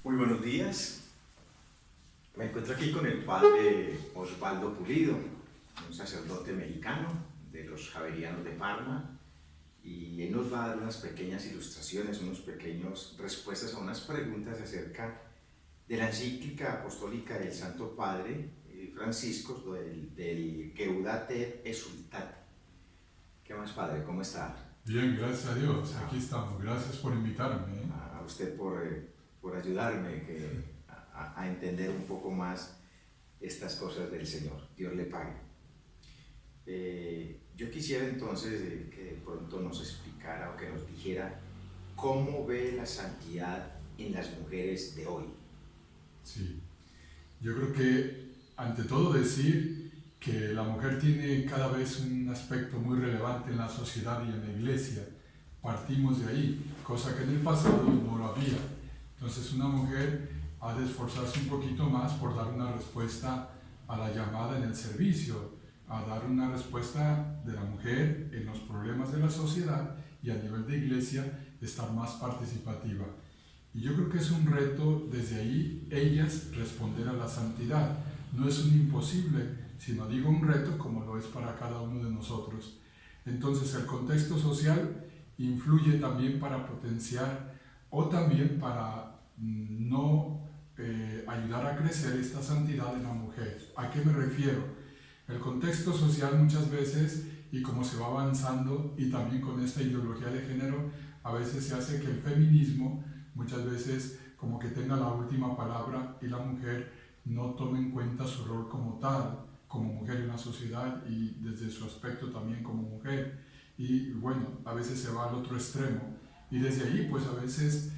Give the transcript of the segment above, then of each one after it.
Muy buenos días. Me encuentro aquí con el padre Osvaldo Pulido, un sacerdote mexicano de los Javerianos de Parma, y él nos va a dar unas pequeñas ilustraciones, unas pequeñas respuestas a unas preguntas acerca de la encíclica apostólica del Santo Padre Francisco, del Gaudete et Exsultate. ¿Qué más, padre? ¿Cómo está? Bien, gracias a Dios, aquí estamos. Gracias por invitarme. A usted por ayudarme a entender un poco más estas cosas del Señor. Dios le pague. Yo quisiera entonces que de pronto nos explicara o que nos dijera cómo ve la santidad en las mujeres de hoy. Sí, yo creo que ante todo decir que la mujer tiene cada vez un aspecto muy relevante en la sociedad y en la iglesia. Partimos de ahí, cosa que en el pasado no lo había. Entonces una mujer ha de esforzarse un poquito más por dar una respuesta a la llamada en el servicio, a dar una respuesta de la mujer en los problemas de la sociedad y a nivel de iglesia estar más participativa. Y yo creo que es un reto desde ahí ellas responder a la santidad. No es un imposible, sino digo un reto como lo es para cada uno de nosotros. Entonces el contexto social influye también para potenciar o también para no ayudar a crecer esta santidad en la mujer. ¿A qué me refiero? El contexto social muchas veces, y como se va avanzando, y también con esta ideología de género, a veces se hace que el feminismo muchas veces como que tenga la última palabra y la mujer no tome en cuenta su rol como tal, como mujer en la sociedad y desde su aspecto también como mujer. Y bueno, a veces se va al otro extremo. Y desde ahí pues a veces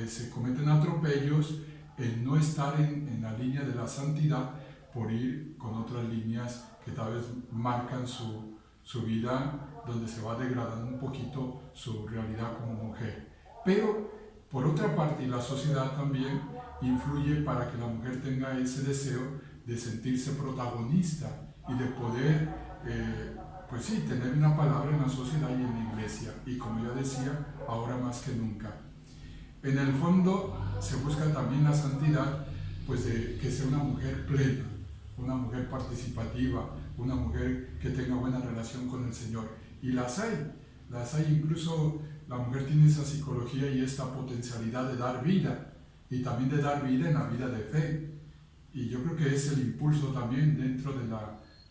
se cometen atropellos en no estar en la línea de la santidad por ir con otras líneas que tal vez marcan su vida, donde se va degradando un poquito su realidad como mujer. Pero por otra parte, la sociedad también influye para que la mujer tenga ese deseo de sentirse protagonista y de poder, pues sí, tener una palabra en la sociedad y en la iglesia. Y como ya decía, ahora más que nunca. En el fondo se busca también la santidad, pues de que sea una mujer plena, una mujer participativa, una mujer que tenga buena relación con el Señor. Y las hay incluso. La mujer tiene esa psicología y esta potencialidad de dar vida, y también de dar vida en la vida de fe. Y yo creo que es el impulso también dentro de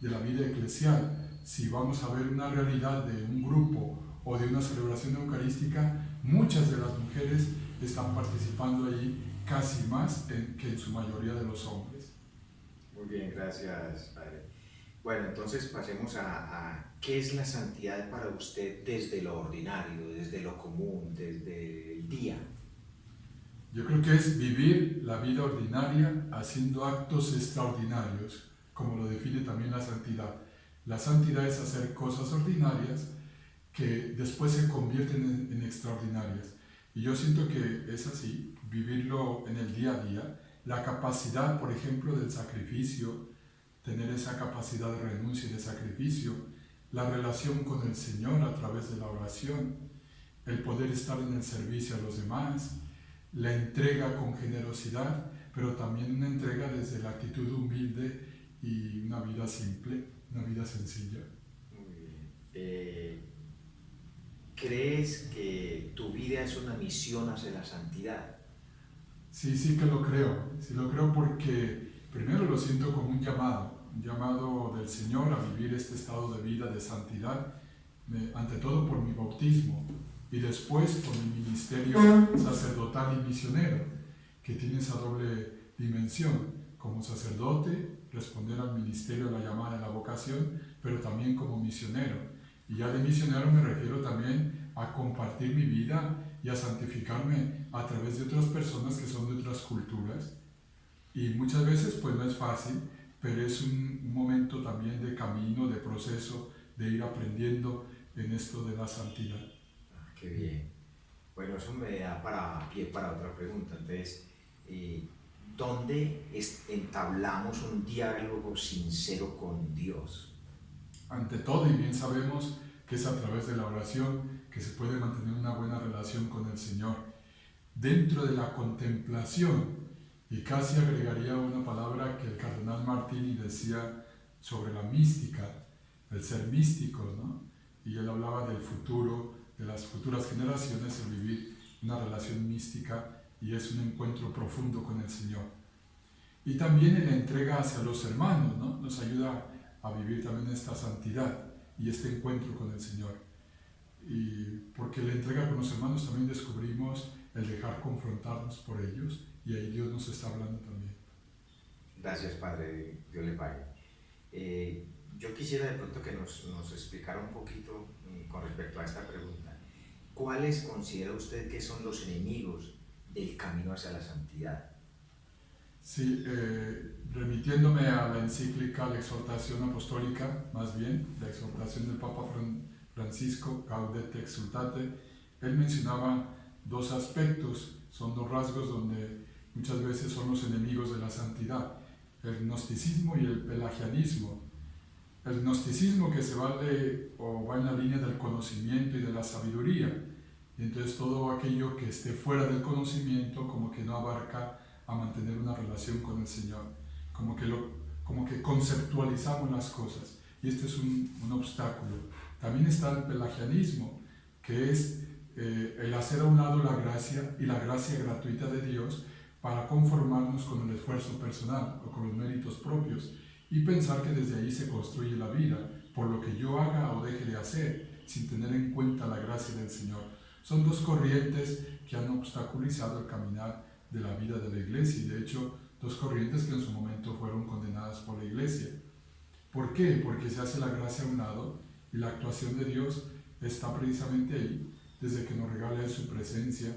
la vida eclesial. Si vamos a ver una realidad de un grupo o de una celebración eucarística, muchas de las mujeres están participando ahí casi más que en su mayoría de los hombres. Muy bien, gracias, padre. Bueno, entonces pasemos a qué es la santidad para usted desde lo ordinario, desde lo común, desde el día. Yo creo que es vivir la vida ordinaria haciendo actos extraordinarios, como lo define también la santidad. La santidad es hacer cosas ordinarias que después se convierten en extraordinarias. Y yo siento que es así, vivirlo en el día a día. La capacidad, por ejemplo, del sacrificio, tener esa capacidad de renuncia y de sacrificio, la relación con el Señor a través de la oración, el poder estar en el servicio a los demás, la entrega con generosidad, pero también una entrega desde la actitud humilde y una vida simple, una vida sencilla. Muy bien. ¿Crees que tu vida es una misión hacia la santidad? Sí que lo creo. Sí lo creo porque primero lo siento como un llamado del Señor a vivir este estado de vida de santidad, ante todo por mi bautismo y después por mi ministerio sacerdotal y misionero, que tiene esa doble dimensión, como sacerdote, responder al ministerio, a la llamada, a la vocación, pero también como misionero. Y ya de misionero me refiero también a compartir mi vida y a santificarme a través de otras personas que son de otras culturas. Y muchas veces pues no es fácil, pero es un momento también de camino, de proceso, de ir aprendiendo en esto de la santidad. Qué bien. Bueno, eso me da pie para otra pregunta. Entonces, ¿dónde entablamos un diálogo sincero con Dios? Ante todo, y bien sabemos que es a través de la oración que se puede mantener una buena relación con el Señor. dentro de la contemplación, y casi agregaría una palabra que el cardenal Martini decía sobre la mística, el ser místicos, ¿no? Y él hablaba del futuro, de las futuras generaciones, el vivir una relación mística, y es un encuentro profundo con el Señor. Y también en la entrega hacia los hermanos, ¿no? Nos ayuda a vivir también esta santidad y este encuentro con el Señor. Y porque la entrega con los hermanos también descubrimos el dejar confrontarnos por ellos, y ahí Dios nos está hablando también. Gracias, Padre, Dios le pague. Yo quisiera de pronto que nos explicara un poquito con respecto a esta pregunta. ¿Cuáles considera usted que son los enemigos del camino hacia la santidad? Sí, remitiéndome a la encíclica, la exhortación apostólica, más bien, la exhortación del Papa Francisco, Gaudete Exsultate, él mencionaba dos aspectos, son dos rasgos donde muchas veces son los enemigos de la santidad, el gnosticismo y el pelagianismo. El gnosticismo que se vale o va en la línea del conocimiento y de la sabiduría, y entonces todo aquello que esté fuera del conocimiento como que no abarca a mantener una relación con el Señor, como que conceptualizamos las cosas, y este es un obstáculo. También está el pelagianismo, que es el hacer a un lado la gracia y la gracia gratuita de Dios para conformarnos con el esfuerzo personal o con los méritos propios, y pensar que desde ahí se construye la vida, por lo que yo haga o deje de hacer, sin tener en cuenta la gracia del Señor. Son dos corrientes que han obstaculizado el caminar de la vida de la Iglesia, y de hecho dos corrientes que en su momento fueron condenadas por la Iglesia. ¿Por qué? Porque se hace la gracia a un lado y la actuación de Dios está precisamente ahí, desde que nos regala su presencia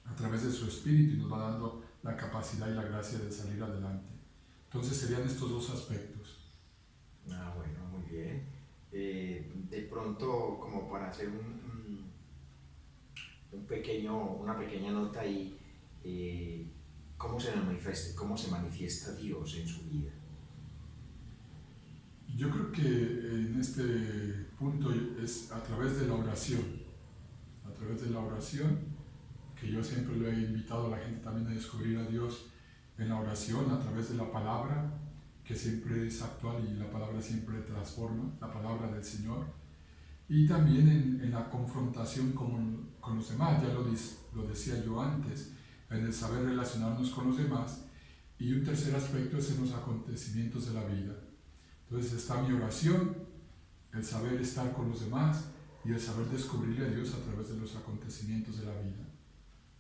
a través de su Espíritu y nos va dando la capacidad y la gracia de salir adelante. Entonces serían estos dos aspectos. Bueno, muy bien. De pronto, como para hacer una pequeña nota ahí, ¿cómo se manifiesta Dios en su vida? Yo creo que en este punto es a través de la oración, que yo siempre le he invitado a la gente también a descubrir a Dios en la oración, a través de la palabra, que siempre es actual y la palabra siempre transforma, la palabra del Señor, y también en la confrontación con los demás, ya lo decía yo antes, en el saber relacionarnos con los demás, y un tercer aspecto es en los acontecimientos de la vida. Entonces está mi oración, el saber estar con los demás y el saber descubrirle a Dios a través de los acontecimientos de la vida.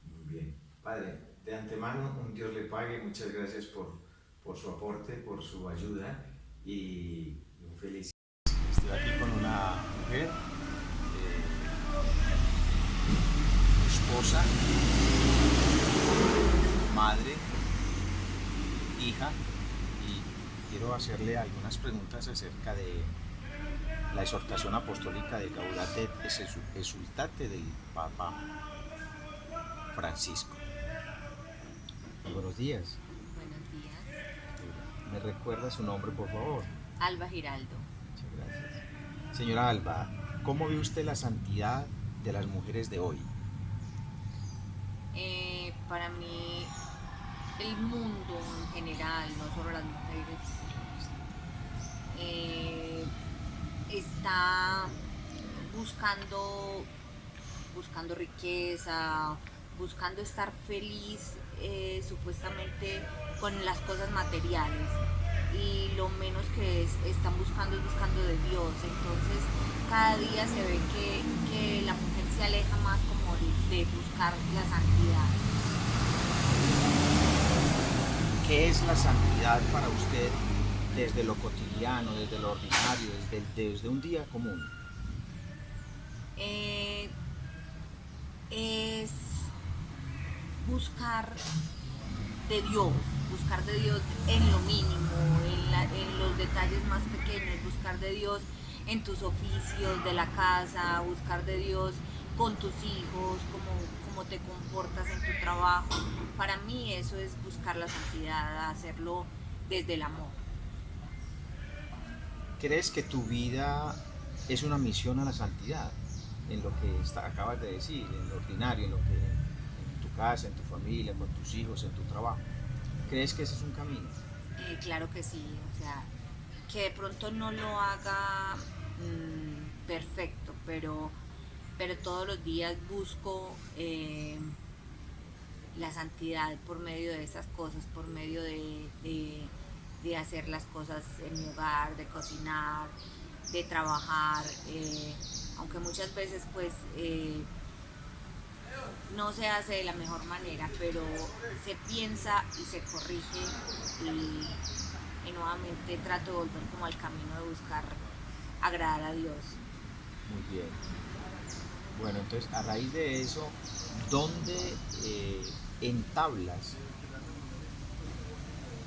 Muy bien. Padre, de antemano, un Dios le pague. Muchas gracias por su aporte, por su ayuda, y un feliz. Estoy aquí con una mujer, esposa, madre, hija, y quiero hacerle algunas preguntas acerca de la exhortación apostólica de Gaudete Exsultate del Papa Francisco. Buenos días. Buenos días. ¿Me recuerda su nombre, por favor? Alba Giraldo. Muchas gracias. Señora Alba, ¿cómo ve usted la santidad de las mujeres de hoy? Para mí, el mundo en general, no solo las mujeres, está buscando riqueza, buscando estar feliz supuestamente con las cosas materiales, y lo menos que están buscando es buscando de Dios. Entonces cada día se ve que la mujer se aleja más como de buscar la santidad. ¿Qué es la santidad para usted desde lo cotidiano, desde lo ordinario, desde un día común? Es buscar de Dios en lo mínimo, en los detalles más pequeños, buscar de Dios en tus oficios de la casa, buscar de Dios con tus hijos, cómo te comportas en tu trabajo. Para mí eso es buscar la santidad, hacerlo desde el amor. ¿Crees que tu vida es una misión a la santidad? En lo que acabas de decir, en lo ordinario, en tu tu casa, en tu familia, con tus hijos, en tu trabajo. ¿Crees que ese es un camino? Claro que sí, o sea, que de pronto no lo haga perfecto, pero todos los días busco la santidad por medio de esas cosas, por medio de hacer las cosas en mi hogar, de cocinar, de trabajar, aunque muchas veces pues no se hace de la mejor manera, pero se piensa y se corrige y nuevamente trato de volver como al camino de buscar agradar a Dios. Muy bien. Bueno, entonces a raíz de eso, ¿dónde entablas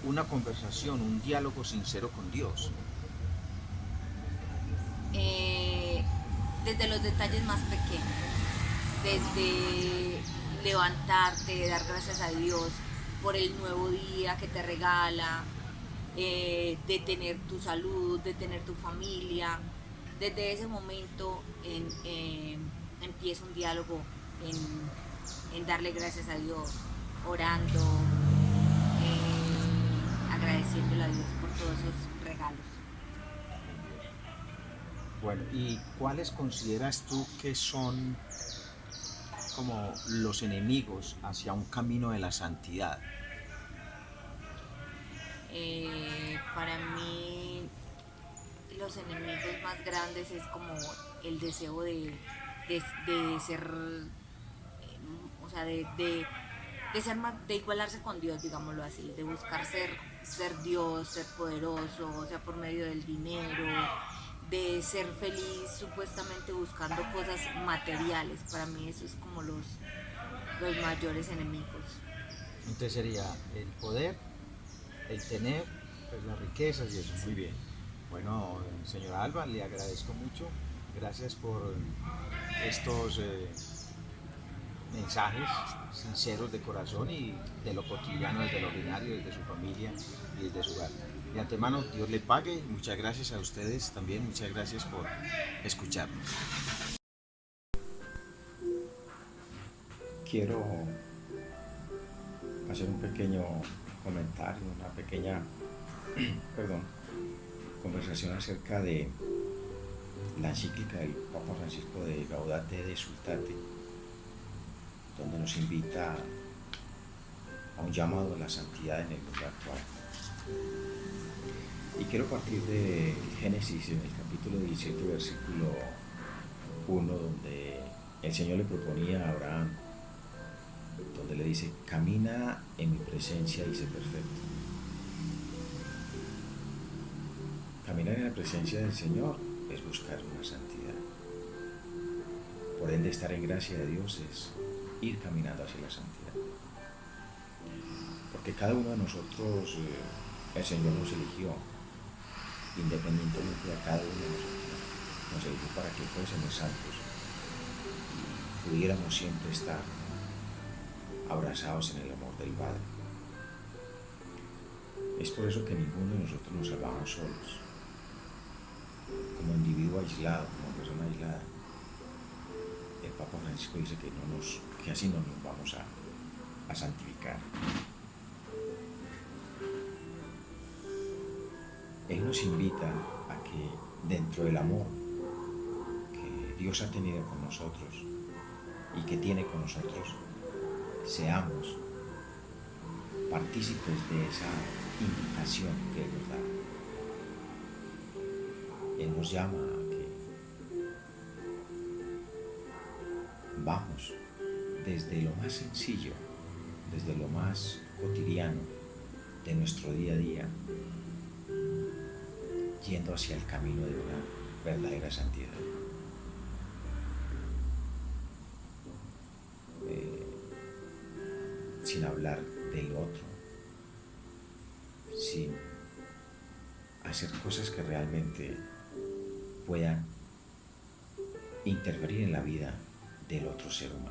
una conversación, un diálogo sincero con Dios? Desde los detalles más pequeños, desde levantarte, dar gracias a Dios por el nuevo día que te regala, de tener tu salud, de tener tu familia. Desde ese momento empieza un diálogo en darle gracias a Dios, orando, agradeciéndole a Dios por todos esos regalos. Bueno, ¿y cuáles consideras tú que son como los enemigos hacia un camino de la santidad? Para mí los enemigos más grandes es como el deseo de ser, o sea, de ser más, de igualarse con Dios, digámoslo así, de buscar ser Dios, ser poderoso, o sea, por medio del dinero, de ser feliz supuestamente buscando cosas materiales. Para mí eso es como los mayores enemigos. Entonces sería el poder, el tener, pues las riquezas y eso. Muy bien. Bueno, señora Alba, le agradezco mucho. Gracias por estos mensajes sinceros de corazón y de lo cotidiano, desde lo ordinario, desde su familia y desde su hogar. De antemano, Dios le pague. Muchas gracias a ustedes también. Muchas gracias por escucharnos. Quiero hacer un pequeño comentario, una pequeña conversación acerca de la encíclica del Papa Francisco de Gaudate et Exsultate, donde nos invita a un llamado a la santidad en el mundo actual. Y quiero partir de Génesis, en el capítulo 17, versículo 1, donde el Señor le proponía a Abraham, donde le dice: camina en mi presencia y sé perfecto. Caminar en la presencia del Señor es buscar una santidad. Por ende, estar en gracia de Dios es ir caminando hacia la santidad. Porque cada uno de nosotros, el Señor nos eligió, independientemente de cada uno de nosotros, nos eligió para que fuésemos santos y pudiéramos siempre estar abrazados en el amor del Padre. Es por eso que ninguno de nosotros nos salvamos solos, como individuo aislado, como persona aislada. El Papa Francisco dice que así no nos vamos a santificar. Él nos invita a que dentro del amor que Dios ha tenido con nosotros y que tiene con nosotros, seamos partícipes de esa invitación que Él nos da. Él nos llama a que vamos desde lo más sencillo, desde lo más cotidiano de nuestro día a día, yendo hacia el camino de una verdadera santidad. Sin hablar del otro, sin hacer cosas que realmente puedan interferir en la vida del otro ser humano.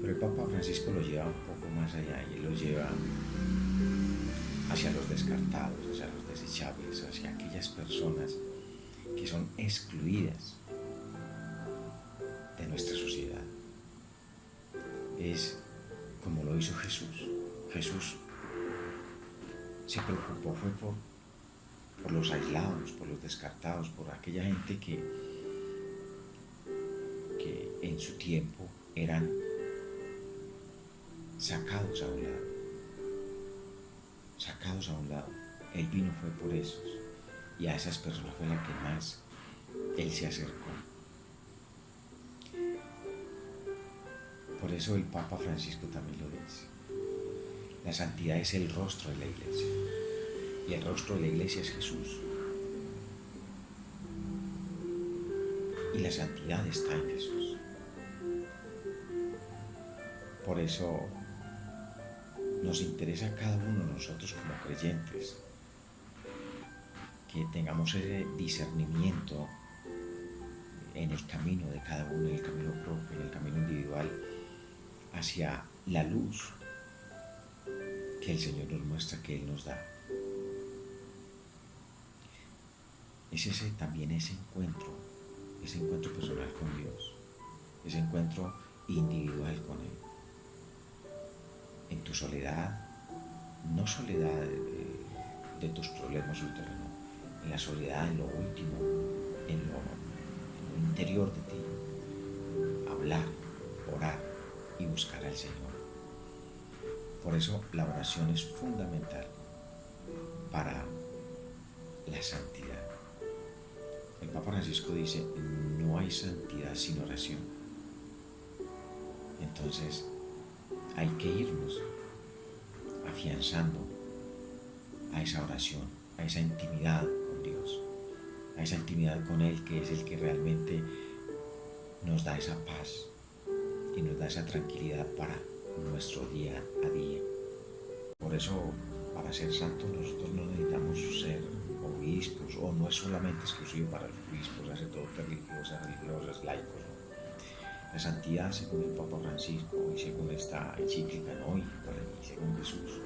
Pero el Papa Francisco lo lleva un poco más allá y lo lleva hacia los descartados, hacia los desechables, hacia aquellas personas que son excluidas de nuestra sociedad. es como lo hizo Jesús. Jesús se preocupó fue por los aislados, por los descartados, por aquella gente que en su tiempo eran sacados a un lado. Sacados a un lado. Él vino fue por esos. Y a esas personas fue la que más Él se acercó. Por eso el Papa Francisco también lo dice. La santidad es el rostro de la Iglesia. Y el rostro de la Iglesia es Jesús. Y la santidad está en Jesús. Por eso nos interesa a cada uno de nosotros como creyentes que tengamos ese discernimiento en el camino de cada uno, en el camino propio, en el camino individual, hacia la luz que el Señor nos muestra, que Él nos da. Es también ese encuentro personal con Dios, ese encuentro individual con Él. En tu soledad, no soledad de tus problemas ulteriores, en la soledad, en lo último, en lo interior de ti, hablar, orar y buscar al Señor. Por eso la oración es fundamental para la santidad. El Papa Francisco dice, no hay santidad sin oración. Entonces, hay que irnos afianzando a esa oración, a esa intimidad con Dios, a esa intimidad con Él, que es el que realmente nos da esa paz y nos da esa tranquilidad para nuestro día a día. Por eso, para ser santos, nosotros no necesitamos ser obispos, o no es solamente exclusivo para los obispos, sacerdotes, religiosas, laicos, ¿no? La santidad, según el Papa Francisco y según esta encíclica, ¿no? y según Jesús,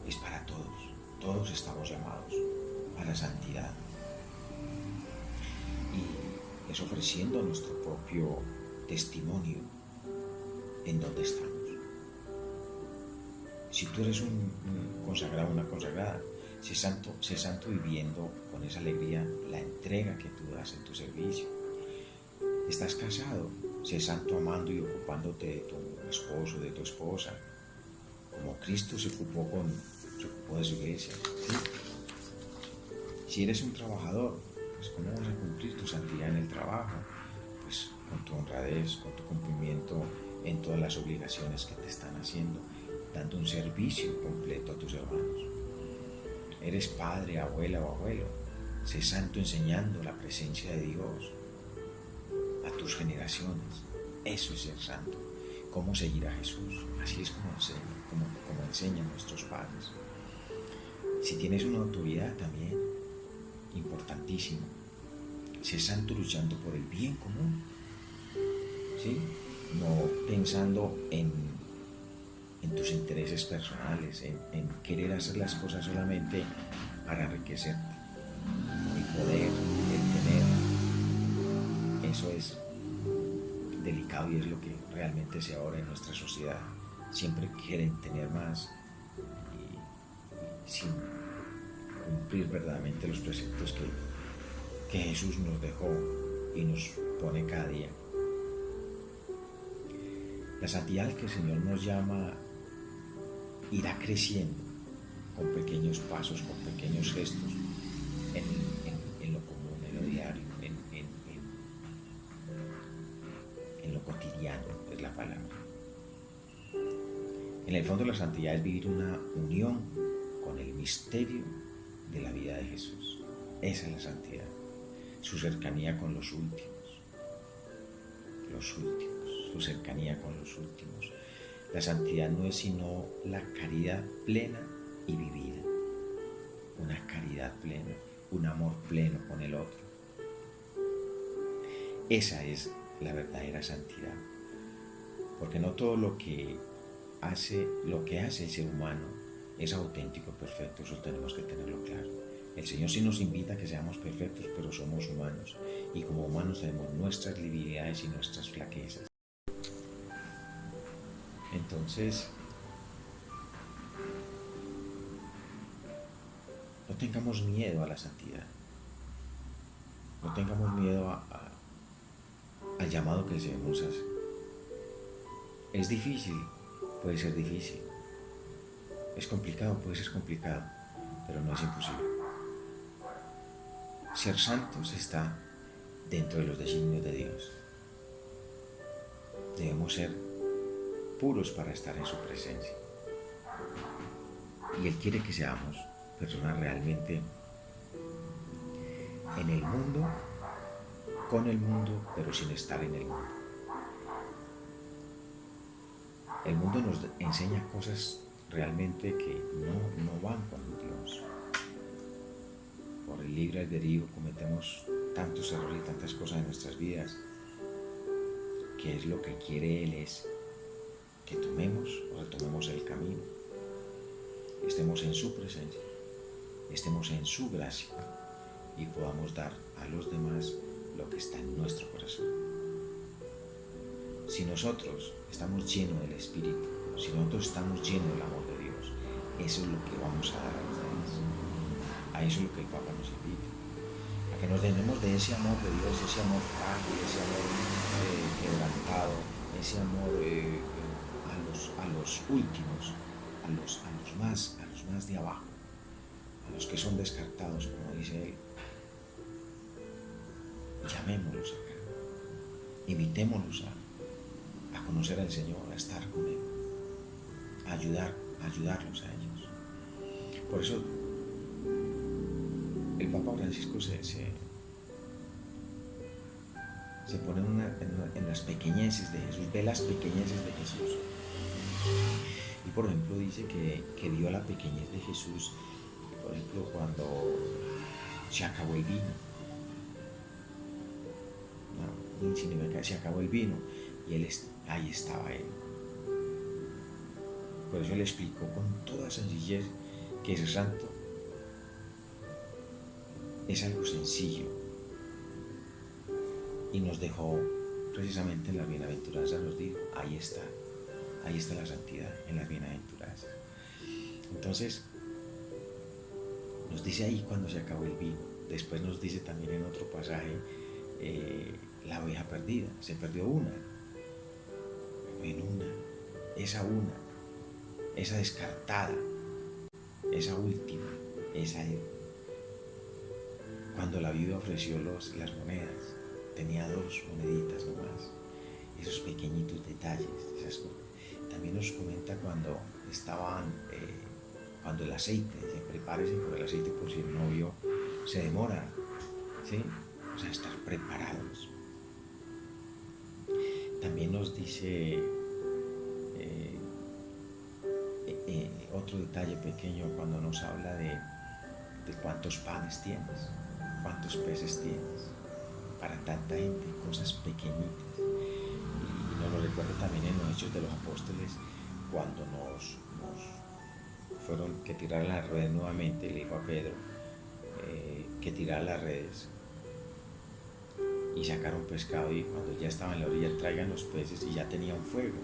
es para todos. Todos estamos llamados a la santidad. Y es ofreciendo nuestro propio testimonio en donde estamos. Si tú eres un consagrado, una consagrada, sé santo viviendo con esa alegría la entrega que tú das en tu servicio. Estás casado, sé santo amando y ocupándote de tu esposo, de tu esposa, como Cristo se ocupó de su iglesia. ¿Sí? Si eres un trabajador, pues ¿cómo vas a cumplir tu santidad en el trabajo? Pues con tu honradez, con tu cumplimiento en todas las obligaciones que te están haciendo, dando un servicio completo a tus hermanos. Eres padre, abuela o abuelo, sé santo enseñando la presencia de Dios a tus generaciones. Eso es ser santo. ¿Cómo seguir a Jesús? Así es como enseñan nuestros padres. Si tienes una autoridad también, importantísimo, sé santo luchando por el bien común, ¿sí? No pensando en tus intereses personales, en querer hacer las cosas solamente para enriquecerte. El poder, el tener, eso es delicado y es lo que realmente se ahora en nuestra sociedad. Siempre quieren tener más y sin cumplir verdaderamente los preceptos que Jesús nos dejó y nos pone cada día. La santidad que el Señor nos llama irá creciendo con pequeños pasos, con pequeños gestos, en lo común, en lo diario, en lo cotidiano, es la palabra. En el fondo, la santidad es vivir una unión con el misterio de la vida de Jesús. Esa es la santidad, su cercanía con los últimos, su cercanía con los últimos. La santidad no es sino la caridad plena y vivida, una caridad plena, un amor pleno con el otro. Esa es la verdadera santidad, porque no todo lo que hace el ser humano es auténtico, perfecto. Eso tenemos que tenerlo claro. El Señor sí nos invita a que seamos perfectos, pero somos humanos, y como humanos tenemos nuestras debilidades y nuestras flaquezas. Entonces, no tengamos miedo a la santidad, no tengamos miedo al llamado que el Señor nos hace. Es difícil, puede ser difícil, es complicado, puede ser complicado, pero no es imposible. Ser santos está dentro de los designios de Dios. Debemos ser puros para estar en su presencia. Y Él quiere que seamos personas realmente en el mundo, con el mundo, pero sin estar en el mundo. El mundo nos enseña cosas realmente que no van con Dios. Por el libre albedrío cometemos tantos errores y tantas cosas en nuestras vidas, que es lo que quiere Él es que tomemos o retomemos el camino, estemos en su presencia, estemos en su gracia y podamos dar a los demás lo que está en nuestro corazón. Si nosotros estamos llenos del Espíritu, si nosotros estamos llenos del amor de Dios, eso es lo que vamos a dar a los demás. A eso es lo que el Papa nos invita, a que nos llenemos de ese amor de Dios, ese amor frágil, ese amor quebrantado, ese amor a los últimos, a los más de abajo, a los que son descartados, como dice Él. Llamémoslos acá, invitémoslos a conocer al Señor, a estar con Él, a ayudarlos a ellos. Por eso el Papa Francisco se pone en las pequeñeces de Jesús, ve las pequeñeces de Jesús. Y por ejemplo dice que vio la pequeñez de Jesús, por ejemplo cuando se acabó el vino. Se acabó el vino y ahí estaba Él. Por eso Él explicó con toda sencillez que ser santo es algo sencillo y nos dejó precisamente en las bienaventuranzas, nos dijo, ahí está la santidad, en las bienaventuranzas. Entonces nos dice ahí cuando se acabó el vino. Después nos dice también en otro pasaje la oveja perdida, se perdió una, esa descartada, esa última, esa cuando la viuda ofreció las monedas, tenía 2 moneditas nomás, esos pequeñitos detalles, esas cosas. También nos comenta cuando cuando el aceite, prepárense con el aceite por si el novio se demora, ¿sí? O sea, estar preparados. También nos dice otro detalle pequeño cuando nos habla de cuántos panes tienes, cuántos peces tienes, para tanta gente, cosas pequeñitas. Y nos lo recuerda también en los Hechos de los Apóstoles, cuando nos fueron que tirar las redes nuevamente, le dijo a Pedro que tirara las redes y sacaron pescado, y cuando ya estaban en la orilla traigan los peces, y ya tenía un fuego,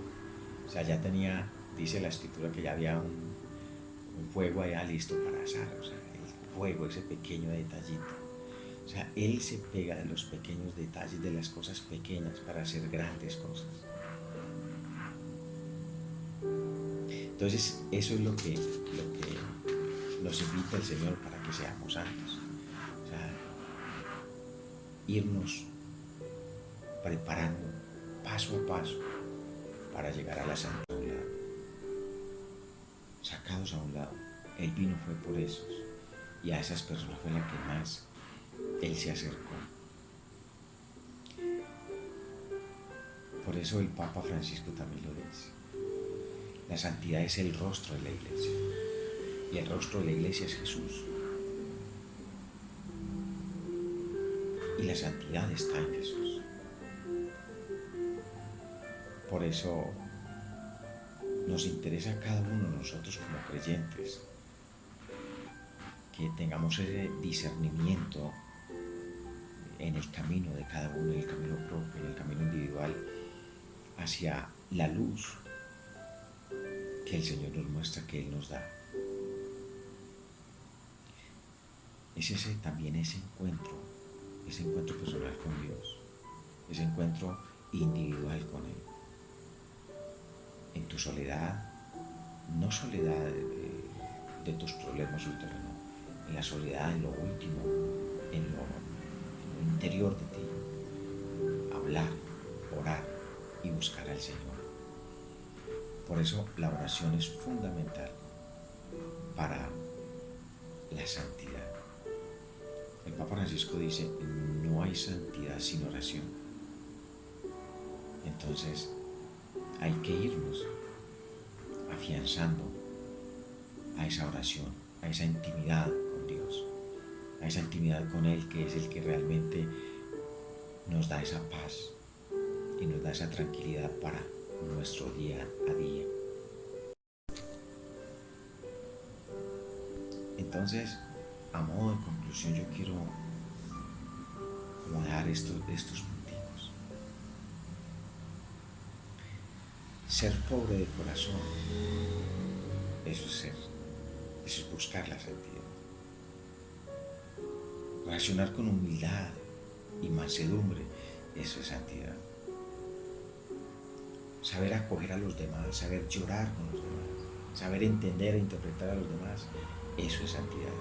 o sea, ya tenía, dice la escritura que ya había un fuego allá listo para asar, o sea, el fuego, ese pequeño detallito. O sea, Él se pega de los pequeños detalles, de las cosas pequeñas para hacer grandes cosas. Entonces, eso es lo que nos invita el Señor para que seamos santos. O sea, irnos preparando paso a paso para llegar a la santidad. Sacados a un lado. El vino fue por esos, y a esas personas fue la que más Él se acercó. Por eso el Papa Francisco también lo dice. La santidad es el rostro de la Iglesia, y el rostro de la Iglesia es Jesús. Y la santidad está en Jesús. Por eso nos interesa a cada uno de nosotros como creyentes que tengamos ese discernimiento en el camino de cada uno, en el camino propio, en el camino individual, hacia la luz que el Señor nos muestra, que Él nos da. Es también ese encuentro personal con Dios, ese encuentro individual con Él. En tu soledad, no soledad de tus problemas ulteriores, en la soledad, en lo último, en lo interior de ti, hablar, orar y buscar al Señor. Por eso la oración es fundamental para la santidad. El Papa Francisco dice, no hay santidad sin oración. Entonces, hay que irnos afianzando a esa oración, a esa intimidad con Dios, a esa intimidad con Él, que es el que realmente nos da esa paz y nos da esa tranquilidad para nuestro día a día. Entonces, a modo de conclusión, yo quiero como dar estos punticos. Ser pobre de corazón, eso es buscar la santidad. Relacionar con humildad y mansedumbre, eso es santidad. Saber acoger a los demás, saber llorar con los demás, saber entender e interpretar a los demás, eso es santidad.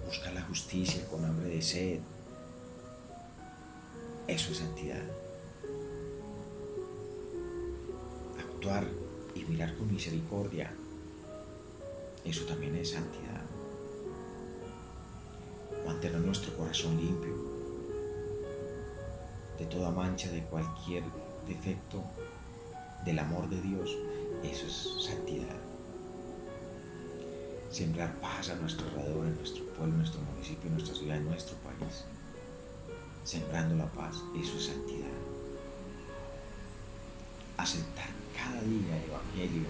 Buscar la justicia con hambre de sed, eso es santidad. Actuar y mirar con misericordia, eso también es santidad. Mantener nuestro corazón limpio de toda mancha, de cualquier defecto del amor de Dios, eso es santidad. Sembrar paz a nuestro alrededor, en nuestro pueblo, en nuestro municipio, en nuestra ciudad, en nuestro país. Sembrando la paz, eso es santidad. Aceptar cada día el Evangelio,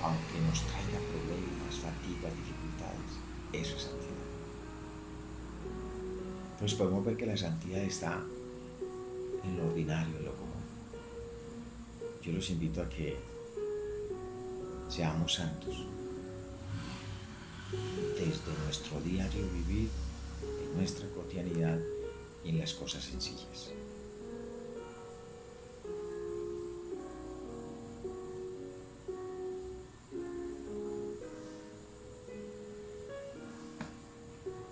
aunque nos traiga problemas, fatigas, dificultades, eso es santidad. Entonces podemos ver que la santidad está en lo ordinario, en lo común. Yo los invito a que seamos santos desde nuestro diario vivir, en nuestra cotidianidad y en las cosas sencillas.